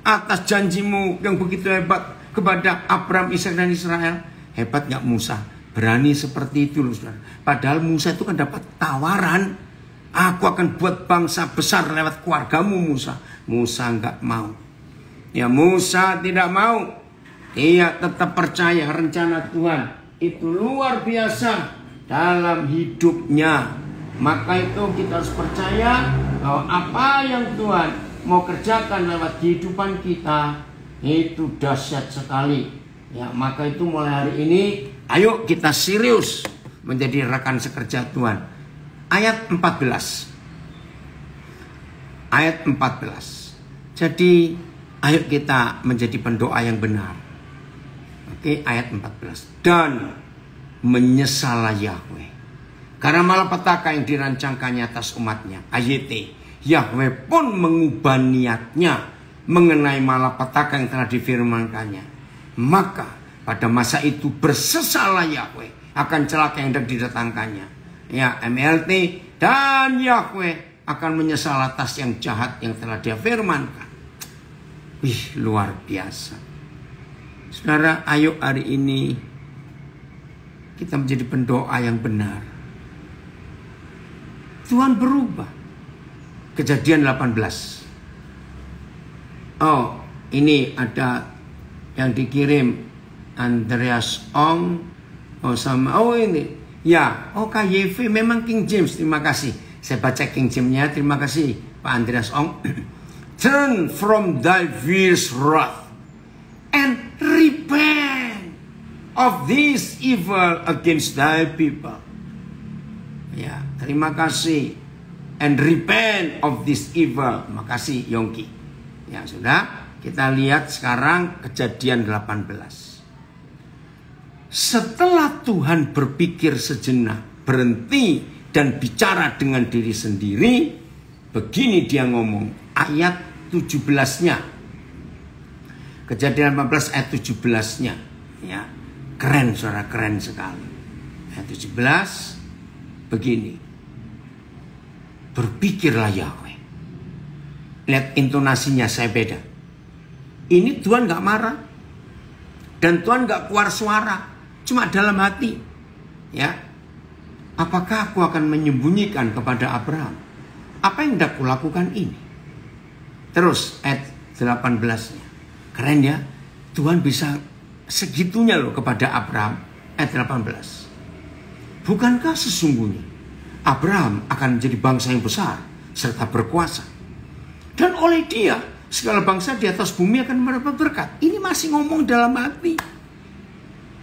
Speaker 1: atas janjimu yang begitu hebat kepada Abraham, Ishak, dan Israel? Hebat gak Musa? Berani seperti itu loh saudara. Padahal Musa itu kan dapat tawaran. Aku akan buat bangsa besar lewat keluargamu Musa. Musa nggak mau. Ya Musa tidak mau. Dia tetap percaya rencana Tuhan itu luar biasa dalam hidupnya. Maka itu kita harus percaya bahwa apa yang Tuhan mau kerjakan lewat kehidupan kita itu dahsyat sekali. Ya maka itu mulai hari ini ayo kita serius menjadi rekan sekerja Tuhan. Ayat 14. Ayat 14. Jadi ayo kita menjadi pendoa yang benar. Oke, ayat 14. Dan menyesalah Yahweh karena malapetaka yang dirancangkannya atas umatnya. AYT. Yahweh pun mengubah niatnya mengenai malapetaka yang telah difirmankannya. Maka pada masa itu bersesalah Yahweh akan celaka yang didatangkannya. Ya, MLT dan Yahweh akan menyesal atas yang jahat yang telah dia firmankan. Wih, luar biasa. Saudara, ayo hari ini kita menjadi pendoa yang benar. Tuhan berubah. Kejadian 18. Oh, ini ada yang dikirim Andreas Ong. Oh sama, oh ini ya, oh KYV memang King James. Terima kasih, saya baca King James-nya. Terima kasih Pak Andreas Ong. Turn from thy fierce wrath and repent of this evil against thy people. Ya, terima kasih. And repent of this evil. Terima kasih Yongki. Ya sudah, kita lihat sekarang Kejadian 18. Setelah Tuhan berpikir sejenak, berhenti dan bicara dengan diri sendiri, begini dia ngomong, ayat 17-nya. Kejadian 18 ayat 17-nya. Ya, keren saudara, keren sekali. Ayat 17 begini. Berpikirlah Yahweh. Lihat intonasinya saya beda. Ini Tuhan gak marah. Dan Tuhan gak keluar suara, cuma dalam hati. Ya, apakah aku akan menyembunyikan kepada Abraham apa yang hendak kulakukan ini? Terus ayat 18-nya. Keren ya, Tuhan bisa segitunya loh kepada Abraham. Ayat 18. Bukankah sesungguhnya Abraham akan menjadi bangsa yang besar serta berkuasa, dan oleh dia segala bangsa di atas bumi akan mendapat berkat. Ini masih ngomong dalam hati.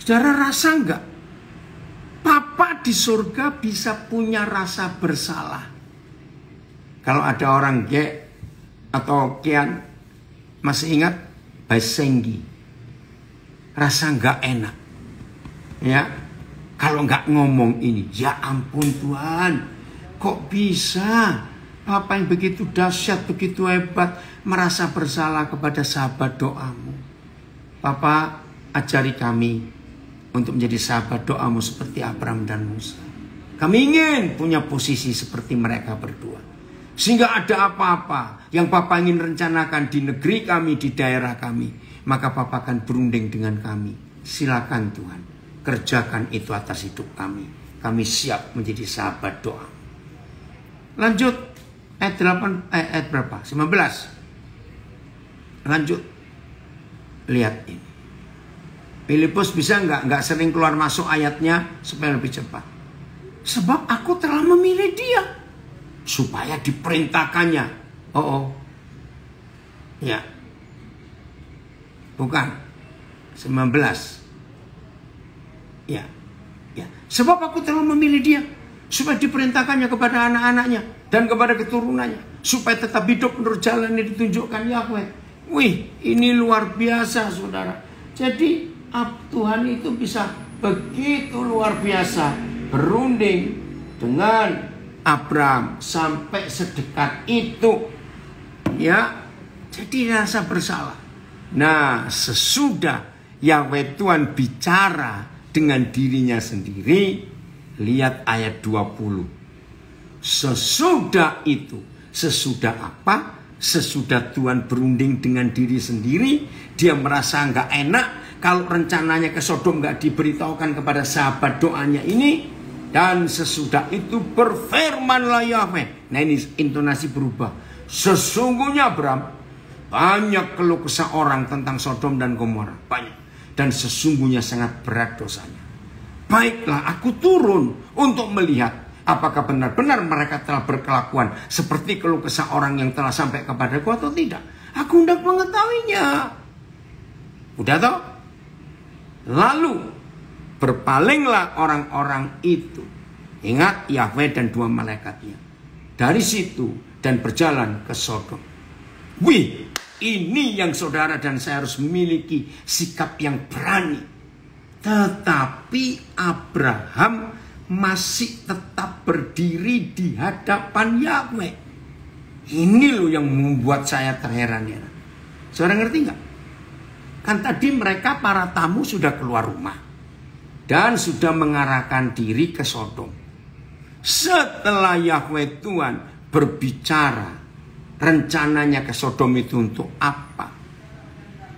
Speaker 1: Saudara, rasa enggak Papa di surga bisa punya rasa bersalah? Kalau ada orang atau kian masih ingat Baisenggi, rasa enggak enak ya kalau enggak ngomong ini. Ya ampun Tuhan, kok bisa Papa yang begitu dahsyat, begitu hebat, merasa bersalah kepada sahabat doamu. Papa, ajari kami untuk menjadi sahabat doamu seperti Abraham dan Musa. Kami ingin punya posisi seperti mereka berdua. Sehingga ada apa-apa yang Papa ingin rencanakan di negeri kami, di daerah kami, maka Papa akan berunding dengan kami. Silakan Tuhan, kerjakan itu atas hidup kami. Kami siap menjadi sahabat doa. Lanjut ayat 8, ayat berapa? 19. Lanjut. Lihat ini. Filipus bisa nggak sering keluar masuk ayatnya supaya lebih cepat. Sebab aku telah memilih dia supaya diperintahkannya. Ya. Bukan. 19. Ya. Sebab aku telah memilih dia supaya diperintahkannya kepada anak-anaknya dan kepada keturunannya, supaya tetap hidup menurut jalan yang ditunjukkan Yahweh. Wih, ini luar biasa saudara. Jadi Tuhan itu bisa begitu luar biasa berunding dengan Abraham sampai sedekat itu. Ya, jadi rasa bersalah. Nah, sesudah Yahweh Tuhan bicara dengan dirinya sendiri, lihat ayat 20. Sesudah itu, sesudah apa? Sesudah Tuhan berunding dengan diri sendiri, dia merasa nggak enak kalau rencananya ke Sodom nggak diberitahukan kepada sahabat doanya ini. Dan sesudah itu berfirmanlah Yahweh. Nah, ini intonasi berubah. Sesungguhnya Abraham, banyak keluh kesah orang tentang Sodom dan Gomora, banyak. Dan sesungguhnya sangat berat dosanya. Baiklah, aku turun untuk melihat apakah benar-benar mereka telah berkelakuan seperti keluh kesah orang yang telah sampai kepadaku atau tidak. Aku hendak mengetahuinya. Udah toh? Lalu berpalinglah orang-orang itu. Ingat Yahweh dan dua malaikatnya. Dari situ dan berjalan ke Sodom. Wih, ini yang saudara dan saya harus memiliki sikap yang berani. Tetapi Abraham masih tetap berdiri di hadapan Yahweh. Ini loh yang membuat saya terheran-heran. Saudara ngerti nggak? Kan tadi mereka para tamu sudah keluar rumah dan sudah mengarahkan diri ke Sodom. Setelah Yahweh Tuhan berbicara rencananya ke Sodom itu untuk apa,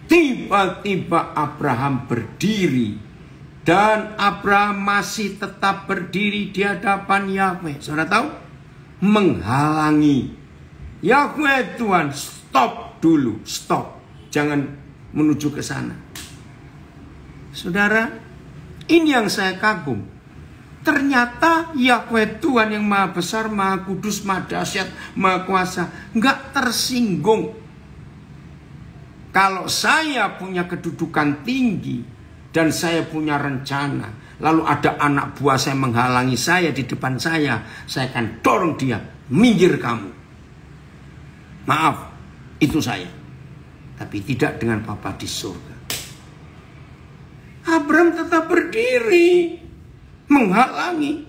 Speaker 1: tiba-tiba Abraham berdiri. Dan Abraham masih tetap berdiri di hadapan Yahweh. Saudara tahu? Menghalangi. Yahweh Tuhan, stop dulu. Stop. Jangan menuju ke sana. Saudara, ini yang saya kagum. Ternyata Yahweh Tuhan yang maha besar, maha kudus, maha dahsyat, maha kuasa, nggak tersinggung. Kalau saya punya kedudukan tinggi dan saya punya rencana, lalu ada anak buah saya menghalangi saya di depan saya akan dorong dia, minggir kamu. Maaf, itu saya. Tapi tidak dengan Bapa di surga. Abraham tetap berdiri, menghalangi.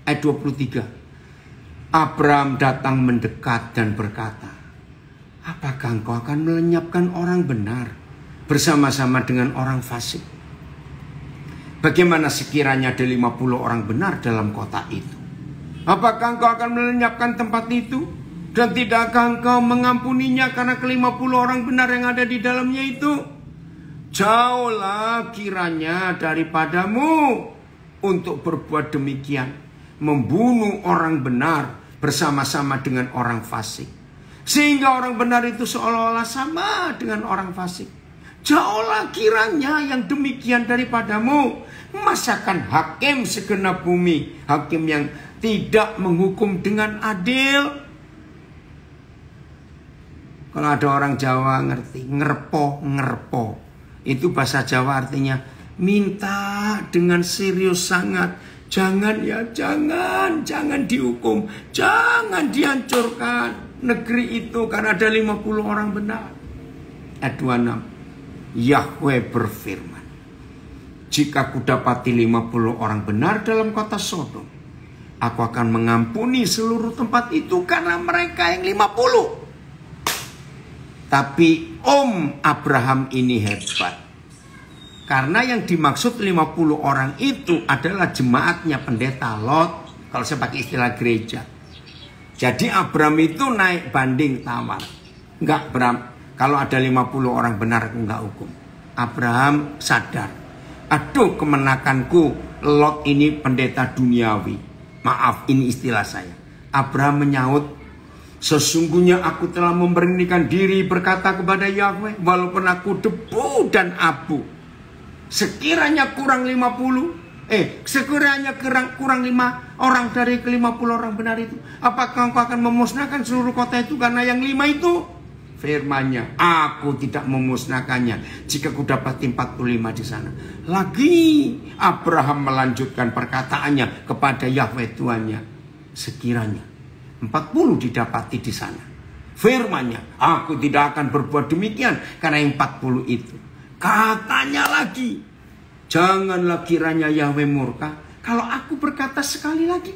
Speaker 1: Ayat 23. Abraham datang mendekat dan berkata, apakah engkau akan melenyapkan orang benar bersama-sama dengan orang fasik? Bagaimana sekiranya ada 50 orang benar dalam kota itu? Apakah engkau akan melenyapkan tempat itu? Dan tidakkah engkau mengampuninya karena ke-50 orang benar yang ada di dalamnya itu? Jauhlah kiranya daripadamu untuk berbuat demikian, membunuh orang benar bersama-sama dengan orang fasik, sehingga orang benar itu seolah-olah sama dengan orang fasik. Jauhlah kiranya yang demikian daripadamu. Masakan hakim segenap bumi, hakim yang tidak menghukum dengan adil. Kalau ada orang Jawa ngerti, ngerpo. Itu bahasa Jawa artinya minta dengan serius sangat. Jangan ya, jangan dihukum, jangan dihancurkan negeri itu karena ada 50 orang benar. Ayat 26, Yahweh berfirman, jika kudapati 50 orang benar dalam kota Sodom, aku akan mengampuni seluruh tempat itu karena mereka yang 50. Tapi Abraham ini hebat. Karena yang dimaksud 50 orang itu adalah jemaatnya pendeta Lot. Kalau saya pakai istilah gereja. Jadi Abraham itu naik banding tawar. Enggak, Abraham, kalau ada 50 orang benar aku enggak hukum. Abraham sadar, aduh kemenakanku, Lot ini pendeta duniawi. Maaf, ini istilah saya. Abraham menyaut, sesungguhnya aku telah memberanikan diri berkata kepada Yahweh, walaupun aku debu dan abu, sekiranya kurang 50, sekiranya kurang 5 orang dari ke-50 orang benar itu, apakah engkau akan memusnahkan seluruh kota itu karena yang 5 itu? Firman-Nya, aku tidak memusnahkannya jika kudapati 45 di sana. Lagi Abraham melanjutkan perkataannya kepada Yahweh Tuhannya, sekiranya 40 didapati di sana. Firman-Nya, aku tidak akan berbuat demikian karena yang 40 itu. Katanya lagi, janganlah kiranya Yahweh murka kalau aku berkata sekali lagi.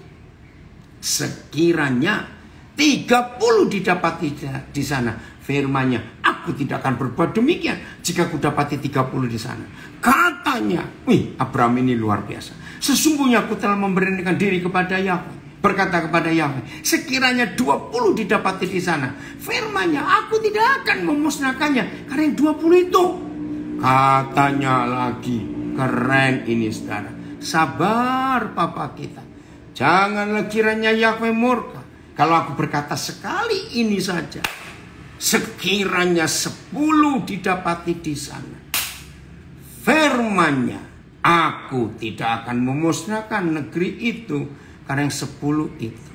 Speaker 1: Sekiranya 30 didapati di sana. Firman-Nya, aku tidak akan berbuat demikian jika aku dapati 30 di sana. Katanya, Abraham ini luar biasa. Sesungguhnya aku telah memberanikan diri kepada Yahweh, berkata kepada Yahweh, sekiranya 20 didapati di sana. Firman-Nya, aku tidak akan memusnahkannya karena yang 20 itu. Katanya lagi, keren ini saudara. Sabar Papa kita. Janganlah kiranya Yahweh murka kalau aku berkata sekali ini saja. Sekiranya 10 didapati di sana. Firman-Nya, aku tidak akan memusnahkan negeri itu karena yang 10 itu.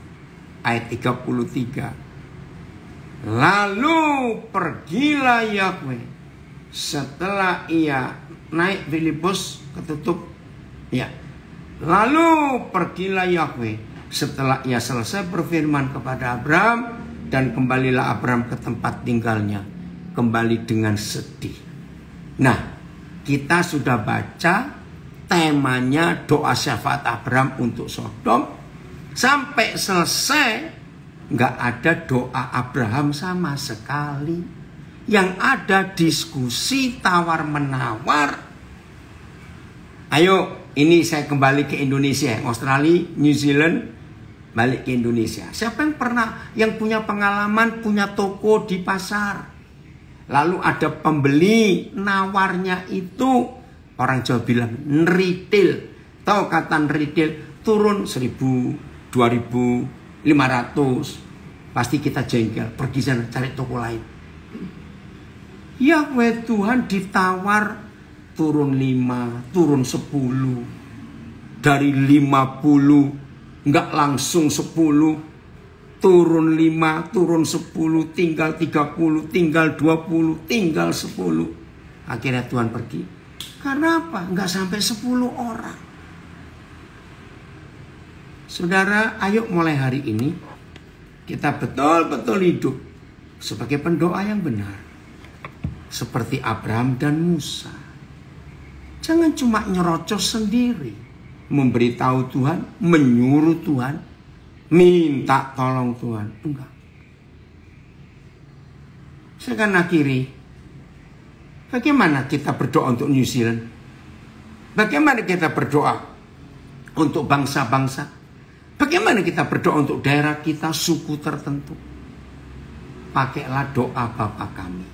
Speaker 1: Ayat 33. Lalu pergilah Yahweh setelah ia naik Filipus ketutup. Ya. Lalu pergilah Yahweh setelah ia selesai berfirman kepada Abraham, dan kembalilah Abraham ke tempat tinggalnya, kembali dengan sedih. Nah, kita sudah baca temanya doa syafaat Abraham untuk Sodom. Sampai selesai nggak ada doa Abraham sama sekali. Yang ada diskusi tawar menawar. Ayo, ini saya kembali ke Indonesia, Australia, New Zealand, balik ke Indonesia. Siapa yang pernah, yang punya pengalaman punya toko di pasar, lalu ada pembeli, nawarnya itu orang Jawa bilang retail. Tahu kata retail? Turun 1.000, 2.500, pasti kita jengkel, pergi sana cari toko lain. Yahweh Tuhan ditawar turun 5, turun 10, dari 50 nggak langsung 10, turun 5, turun 10, tinggal 30, tinggal 20, tinggal 10. Akhirnya Tuhan pergi. Karena apa? Nggak sampai 10 orang. Saudara, ayo mulai hari ini kita betul-betul hidup sebagai pendoa yang benar, seperti Abraham dan Musa. Jangan cuma nyerocos sendiri, memberitahu Tuhan, menyuruh Tuhan, minta tolong Tuhan. Enggak. Saya akan akhiri. Bagaimana kita berdoa untuk New Zealand? Bagaimana kita berdoa untuk bangsa-bangsa? Bagaimana kita berdoa untuk daerah kita, suku tertentu? Pakailah doa Bapa kami.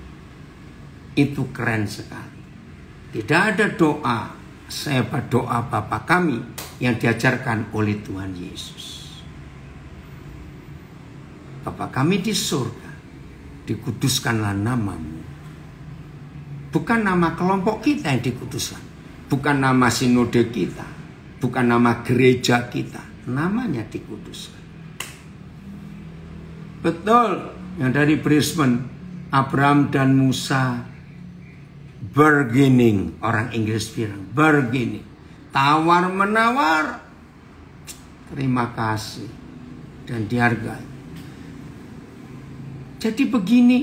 Speaker 1: Itu keren sekali. Tidak ada doa sehebat doa Bapa kami yang diajarkan oleh Tuhan Yesus. Bapa kami di surga, dikuduskanlah namamu. Bukan nama kelompok kita yang dikuduskan, bukan nama sinode kita, bukan nama gereja kita, namanya dikuduskan. Betul, yang dari Brisbane, Abraham dan Musa bargaining, orang Inggris bilang bargaining, tawar menawar, terima kasih dan dihargai. Jadi begini,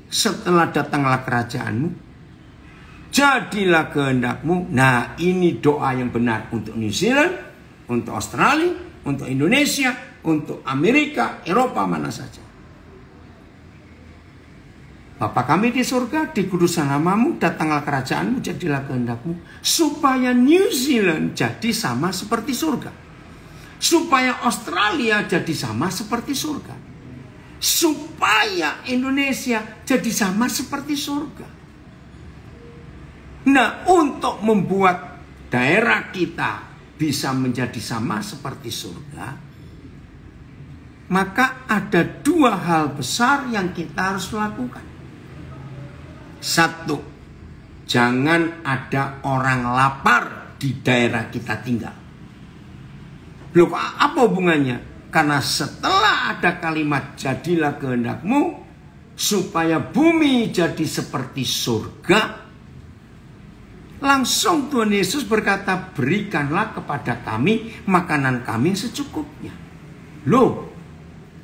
Speaker 1: setelah datanglah kerajaanmu, jadilah kehendakmu. Nah, ini doa yang benar untuk New Zealand, untuk Australia, untuk Indonesia, untuk Amerika, Eropa, mana saja. Bapa kami di surga, dikuduskan namamu, datanglah kerajaanmu, jadilah kehendakmu, supaya New Zealand jadi sama seperti surga, supaya Australia jadi sama seperti surga, supaya Indonesia jadi sama seperti surga. Nah, untuk membuat daerah kita bisa menjadi sama seperti surga, maka ada dua hal besar yang kita harus lakukan. Satu, jangan ada orang lapar di daerah kita tinggal. Loh, apa hubungannya? Karena setelah ada kalimat jadilah kehendakmu, supaya bumi jadi seperti surga, langsung Tuhan Yesus berkata, berikanlah kepada kami makanan kami secukupnya. Loh,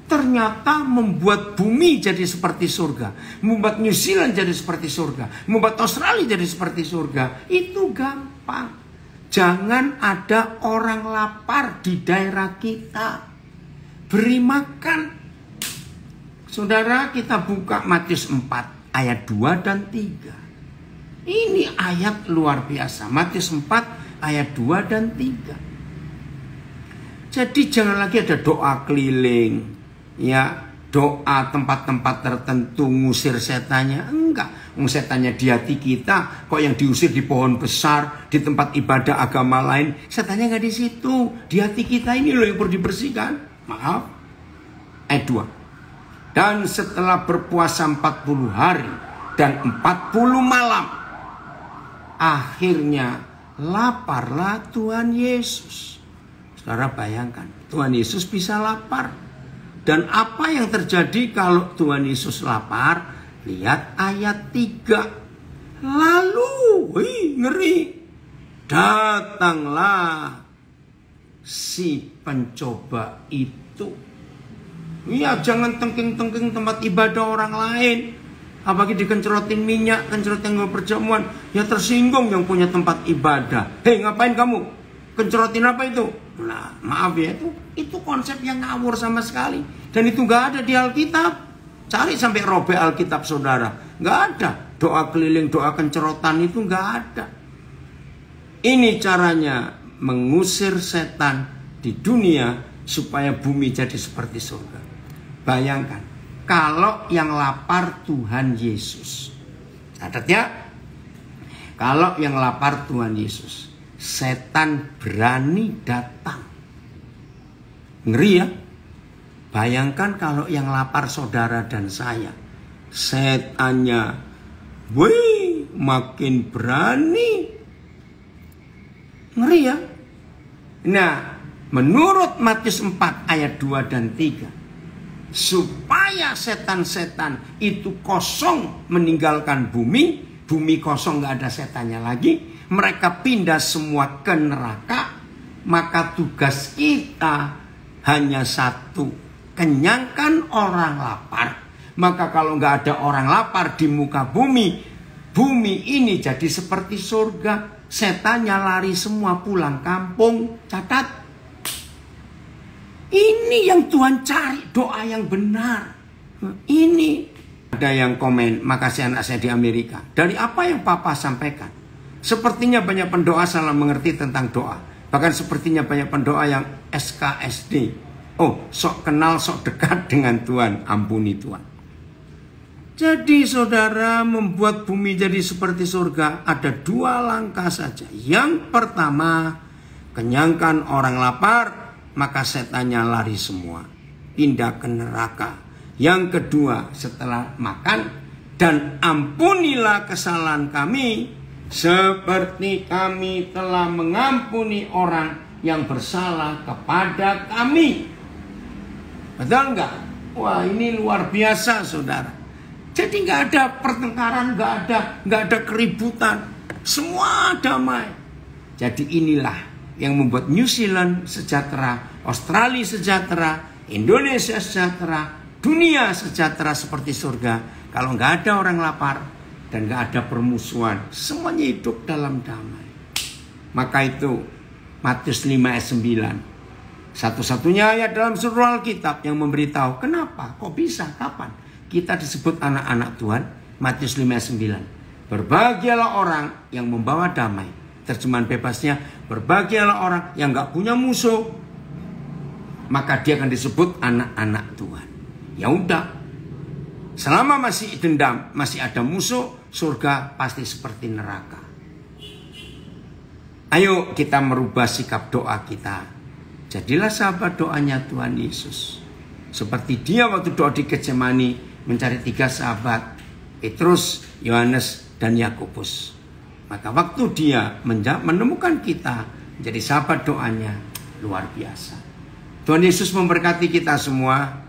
Speaker 1: ternyata membuat bumi jadi seperti surga, membuat New Zealand jadi seperti surga, membuat Australia jadi seperti surga, itu gampang. Jangan ada orang lapar di daerah kita. Beri makan. Saudara, kita buka Matius 4 ayat 2 dan 3. Ini ayat luar biasa. Matius 4 ayat 2 dan 3. Jadi jangan lagi ada doa keliling, ya, doa tempat-tempat tertentu ngusir setannya. Enggak, setannya di hati kita. Kok yang diusir di pohon besar, di tempat ibadah agama lain, setannya nggak di situ. Di hati kita ini loh yang perlu dibersihkan. Maaf. Ayat 2. Dan setelah berpuasa 40 hari dan 40 malam, akhirnya laparlah Tuhan Yesus. Saudara bayangkan, Tuhan Yesus bisa lapar. Dan apa yang terjadi kalau Tuhan Yesus lapar? Lihat ayat 3. Lalu, ngeri, datanglah si pencoba itu. Ya, jangan tengking-tengking tempat ibadah orang lain. Apalagi dikencerotin minyak, kencerotin perjamuan. Ya tersinggung yang punya tempat ibadah. Hei, ngapain kamu? Kencerotin apa itu? Nah, maaf ya, itu konsep yang ngawur sama sekali. Dan itu nggak ada di Alkitab. Cari sampai robek Alkitab saudara, nggak ada. Doa keliling, doa kencerotan itu nggak ada. Ini caranya mengusir setan di dunia supaya bumi jadi seperti surga. Bayangkan, kalau yang lapar Tuhan Yesus. Catat ya. Kalau yang lapar Tuhan Yesus, setan berani datang. Ngeri ya. Bayangkan kalau yang lapar saudara dan saya, setannya makin berani. Ngeri ya. Nah, menurut Matius 4 ayat 2 dan 3, supaya setan-setan itu kosong meninggalkan bumi, bumi kosong gak ada setannya lagi, mereka pindah semua ke neraka, maka tugas kita hanya satu, kenyangkan orang lapar. Maka kalau nggak ada orang lapar di muka bumi, bumi ini jadi seperti surga. Setannya lari semua pulang kampung. Catat. Ini yang Tuhan cari, doa yang benar. Ini. Ada yang komen, makasih anak saya di Amerika. Dari apa yang Papa sampaikan, sepertinya banyak pendoa salah mengerti tentang doa. Bahkan sepertinya banyak pendoa yang SKSD. Oh, sok kenal, sok dekat dengan Tuhan. Ampuni Tuhan. Jadi saudara, membuat bumi jadi seperti surga ada 2 langkah saja. Yang pertama, kenyangkan orang lapar, maka setannya lari semua, pindah ke neraka. Yang kedua, setelah makan, dan ampunilah kesalahan kami seperti kami telah mengampuni orang yang bersalah kepada kami. Betul enggak? Wah, ini luar biasa saudara. Jadi nggak ada pertengkaran, nggak ada keributan, semua damai. Jadi inilah yang membuat New Zealand sejahtera, Australia sejahtera, Indonesia sejahtera, dunia sejahtera seperti surga. Kalau nggak ada orang lapar dan nggak ada permusuhan, semuanya hidup dalam damai. Maka itu Matius 5 ayat 9, satu-satunya ayat dalam seluruh Alkitab yang memberitahu kenapa, kok bisa, kapan kita disebut anak-anak Tuhan. Matius 5 ayat 9. Berbahagialah orang yang membawa damai. Terjemahan bebasnya, berbahagialah orang yang gak punya musuh, maka dia akan disebut anak-anak Tuhan. Ya udah, selama masih dendam, masih ada musuh, surga pasti seperti neraka. Ayo kita merubah sikap doa kita. Jadilah sahabat doanya Tuhan Yesus. Seperti dia waktu doa di Getsemani, mencari 3 sahabat, Petrus, Yohanes, dan Yakobus. Maka waktu dia menemukan kita menjadi sahabat doanya, luar biasa. Tuhan Yesus memberkati kita semua.